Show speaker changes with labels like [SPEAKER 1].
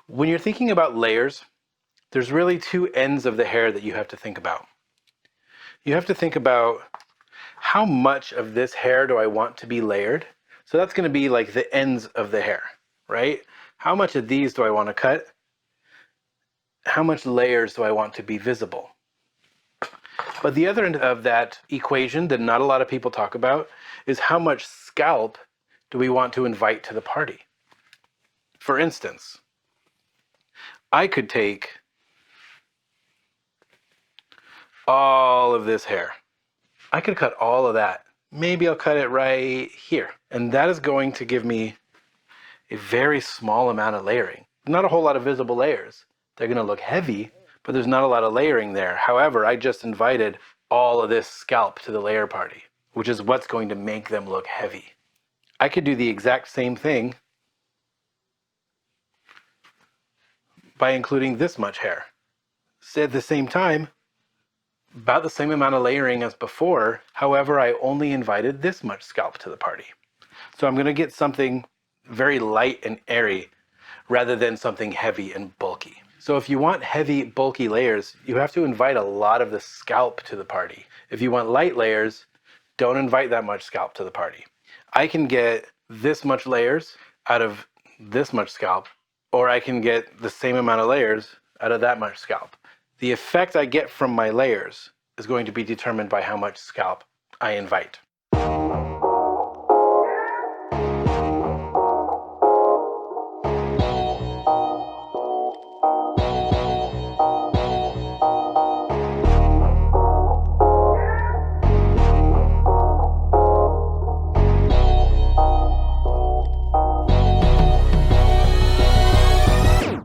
[SPEAKER 1] When you're thinking about layers, there's really two ends of the hair that you have to think about. You have to think about how much of this hair do I want to be layered? So that's going to be like the ends of the hair, right? How much of these do I want to cut? How much layers do I want to be visible? But the other end of that equation that not a lot of people talk about is how much scalp do we want to invite to the party? For instance, I could take all of this hair. I could cut all of that. Maybe I'll cut it right here. And that is going to give me a very small amount of layering. Not a whole lot of visible layers. They're going to look heavy, but there's not a lot of layering there. However, I just invited all of this scalp to the layer party, which is what's going to make them look heavy. I could do the exact same thing by including this much hair. So at the same time, about the same amount of layering as before. However, I only invited this much scalp to the party. So I'm going to get something very light and airy rather than something heavy and bulky. So if you want heavy, bulky layers, you have to invite a lot of the scalp to the party. If you want light layers, don't invite that much scalp to the party. I can get this much layers out of this much scalp, or I can get the same amount of layers out of that much scalp. The effect I get from my layers is going to be determined by how much scalp I invite.